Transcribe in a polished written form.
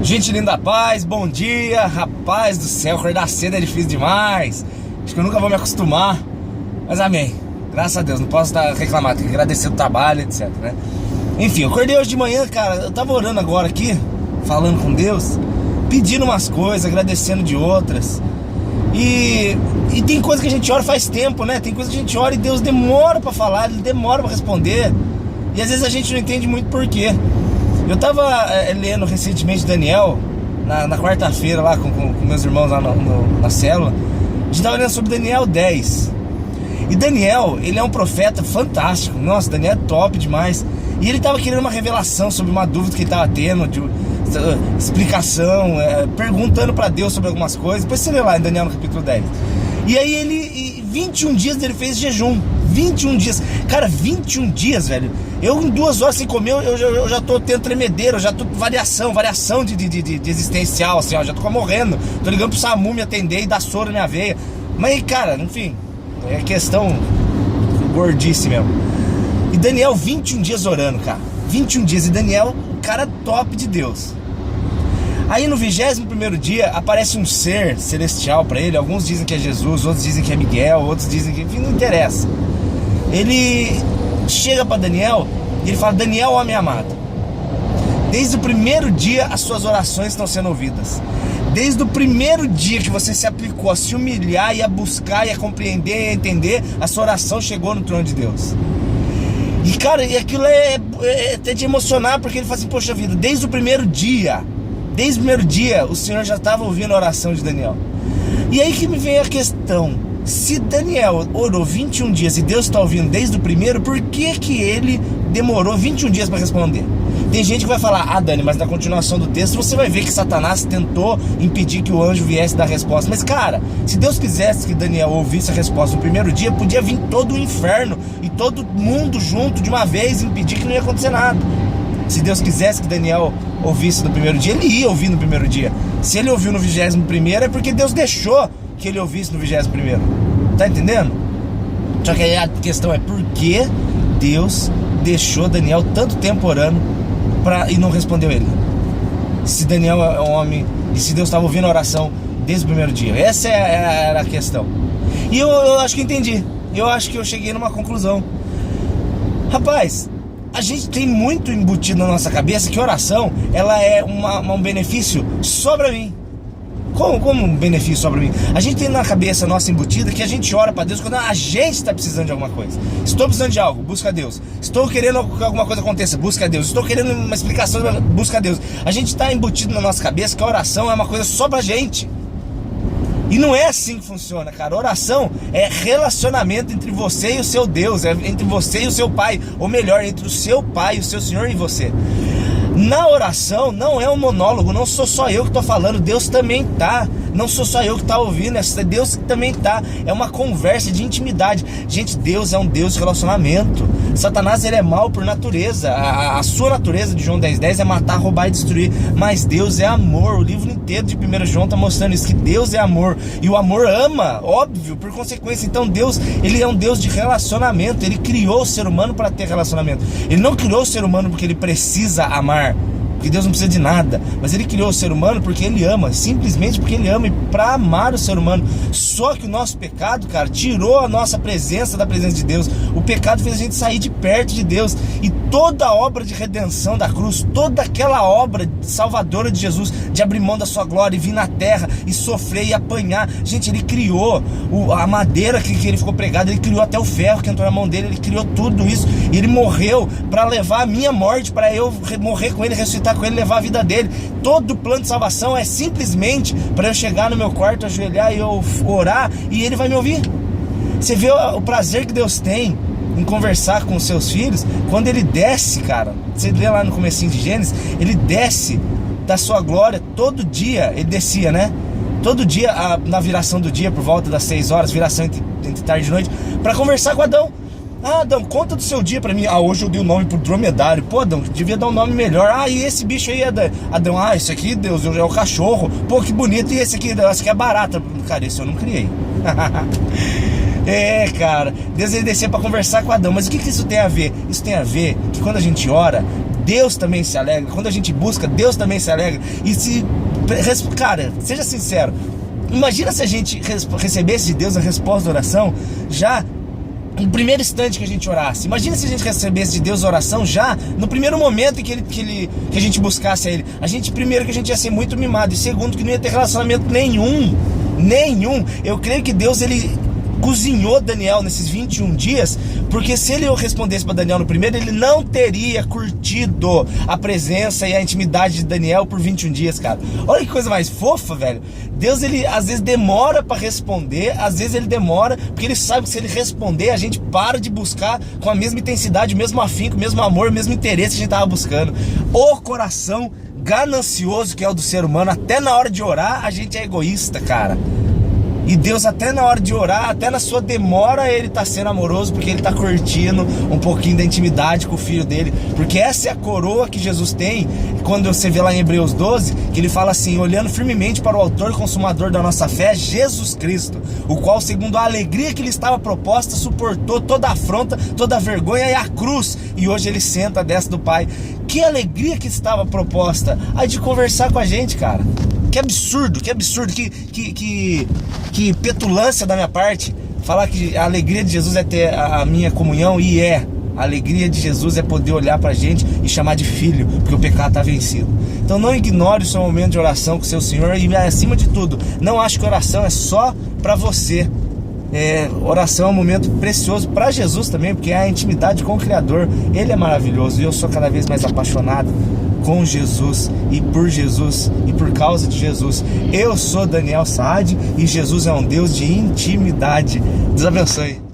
Gente linda da paz, bom dia, rapaz do céu, acordar cedo é difícil demais. Acho que eu nunca vou me acostumar, mas amém. Graças a Deus, não posso reclamar, tenho que agradecer o trabalho, etc, né? Enfim, eu acordei hoje de manhã, cara, eu tava orando agora aqui, falando com Deus, pedindo umas coisas, agradecendo de outras. E tem coisa que a gente ora faz tempo, né? Tem coisa que a gente ora e Deus demora pra falar, Ele demora pra responder. E às vezes a gente não entende muito por quê. Eu tava lendo recentemente Daniel, na quarta-feira lá com meus irmãos lá na célula. A gente tava lendo sobre Daniel 10. E Daniel, ele é um profeta fantástico. Nossa, Daniel é top demais. E ele tava querendo uma revelação sobre uma dúvida que ele tava tendo, de explicação, perguntando pra Deus sobre algumas coisas. Depois você lê lá em Daniel no capítulo 10. E aí 21 dias ele fez jejum. 21 dias. Cara, 21 dias, velho. Eu em 2 horas sem comer, eu já tô tendo tremedeira, eu já tô com variação de existencial, assim, ó. Já tô morrendo. Tô ligando pro SAMU me atender e dar soro na minha veia. Mas, cara, enfim, é questão gordice mesmo. E Daniel, 21 dias orando, cara. 21 dias. E Daniel, cara top de Deus. Aí no 21º dia aparece um ser celestial pra ele. Alguns dizem que é Jesus, outros dizem que é Miguel, outros dizem que... Enfim, não interessa. Ele chega pra Daniel e ele fala: Daniel, homem amado, desde o primeiro dia as suas orações estão sendo ouvidas. Desde o primeiro dia que você se aplicou a se humilhar e a buscar e a compreender e a entender, a sua oração chegou no trono de Deus. E cara, e aquilo é até de emocionar, porque ele fala assim: poxa vida, desde o primeiro dia o Senhor já estava ouvindo a oração de Daniel. E aí que me vem a questão: se Daniel orou 21 dias e Deus está ouvindo desde o primeiro, por que ele demorou 21 dias para responder? Tem gente que vai falar: ah, Dani, mas na continuação do texto você vai ver que Satanás tentou impedir que o anjo viesse dar a resposta. Mas cara, se Deus quisesse que Daniel ouvisse a resposta no primeiro dia, podia vir todo o inferno e todo mundo junto de uma vez e impedir que não ia acontecer nada. Se Deus quisesse que Daniel ouvisse no primeiro dia, ele ia ouvir no primeiro dia. Se ele ouviu no 21º, é porque Deus deixou que ele ouvisse no 21º. Tá entendendo? Só que aí a questão é: por que Deus deixou Daniel tanto tempo orando e não respondeu ele? Se Daniel é um homem, e se Deus estava ouvindo a oração desde o primeiro dia. Essa era a questão. E eu acho que entendi. Eu acho que eu cheguei numa conclusão. Rapaz, a gente tem muito embutido na nossa cabeça que oração, ela é um benefício só pra mim. Como um benefício só pra mim? A gente tem na cabeça nossa embutida que a gente ora pra Deus quando a gente está precisando de alguma coisa. Estou precisando de algo, busca Deus. Estou querendo que alguma coisa aconteça, busca Deus. Estou querendo uma explicação, busca Deus. A gente está embutido na nossa cabeça que a oração é uma coisa só pra gente. E não é assim que funciona, cara. Oração é relacionamento entre você e o seu Deus, é entre você e o seu Pai, ou melhor, entre o seu Pai, o seu Senhor e você. Na oração não é um monólogo, não sou só eu que estou falando, Deus também tá. Não sou só eu que está ouvindo, é Deus que também tá. É uma conversa de intimidade. Gente, Deus é um Deus de relacionamento. Satanás, ele é mau por natureza. A sua natureza, de João 10:10, é matar, roubar e destruir. Mas Deus é amor. O livro inteiro de 1 João está mostrando isso, que Deus é amor. E o amor ama, óbvio, por consequência. Então Deus, ele é um Deus de relacionamento. Ele criou o ser humano para ter relacionamento. Ele não criou o ser humano porque ele precisa amar, porque Deus não precisa de nada, mas ele criou o ser humano porque ele ama, simplesmente porque ele ama, e para amar o ser humano. Só que o nosso pecado, cara, tirou a nossa presença da presença de Deus. O pecado fez a gente sair de perto de Deus. E toda a obra de redenção da cruz, toda aquela obra salvadora de Jesus, de abrir mão da sua glória e vir na terra e sofrer e apanhar, gente, ele criou a madeira que ele ficou pregado, ele criou até o ferro que entrou na mão dele, ele criou tudo isso, e ele morreu para levar a minha morte, para eu morrer com ele, ressuscitar com ele, levar a vida dele. Todo o plano de salvação é simplesmente para eu chegar no meu quarto, ajoelhar e eu orar, e ele vai me ouvir. Você vê o prazer que Deus tem em conversar com os seus filhos quando ele desce, cara. Você lê lá no comecinho de Gênesis, ele desce da sua glória todo dia. Ele descia, né? Todo dia, na viração do dia, por volta das 6 horas, viração entre tarde e noite, para conversar com Adão. Ah, Adão, conta do seu dia pra mim. Ah, hoje eu dei o nome pro dromedário. Pô, Adão, devia dar um nome melhor. Ah, e esse bicho aí, Adão? Ah, esse aqui, Deus, é o cachorro. Pô, que bonito. E esse aqui é barata. Cara, esse eu não criei. É, cara, Deus, ele descer pra conversar com Adão. Mas o que isso tem a ver? Isso tem a ver que quando a gente ora, Deus também se alegra. Quando a gente busca, Deus também se alegra. E cara, seja sincero, imagina se a gente recebesse de Deus a resposta da oração já no primeiro instante que a gente orasse. Imagina se a gente recebesse de Deus a oração já no primeiro momento em que a gente buscasse a Ele. Primeiro, que a gente ia ser muito mimado, e segundo, que não ia ter relacionamento nenhum. Eu creio que Deus, Ele cozinhou Daniel nesses 21 dias, porque se ele respondesse para Daniel no primeiro, ele não teria curtido a presença e a intimidade de Daniel por 21 dias, cara. Olha que coisa mais fofa, velho. Deus, ele às vezes demora para responder, às vezes ele demora, porque ele sabe que se ele responder, a gente para de buscar com a mesma intensidade, o mesmo afinco, o mesmo amor, o mesmo interesse que a gente tava buscando. O coração ganancioso que é o do ser humano, até na hora de orar, a gente é egoísta, cara. E Deus, até na hora de orar, até na sua demora, Ele está sendo amoroso, porque Ele está curtindo um pouquinho da intimidade com o Filho dele. Porque essa é a coroa que Jesus tem, quando você vê lá em Hebreus 12, que Ele fala assim: olhando firmemente para o autor e consumador da nossa fé, Jesus Cristo, o qual, segundo a alegria que lhe estava proposta, suportou toda a afronta, toda a vergonha e a cruz, e hoje Ele senta à destra do Pai. Que alegria que estava proposta, aí de conversar com a gente, cara. Que absurdo, que petulância da minha parte falar que a alegria de Jesus é ter a minha comunhão, e a alegria de Jesus é poder olhar pra gente e chamar de filho, porque o pecado está vencido. Então não ignore o seu momento de oração com o seu Senhor, e acima de tudo, não ache que oração é só para você. Oração é um momento precioso para Jesus também, porque é a intimidade com o Criador. Ele é maravilhoso, e eu sou cada vez mais apaixonado com Jesus e por causa de Jesus. Eu sou Daniel Saad, e Jesus é um Deus de intimidade. Deus abençoe.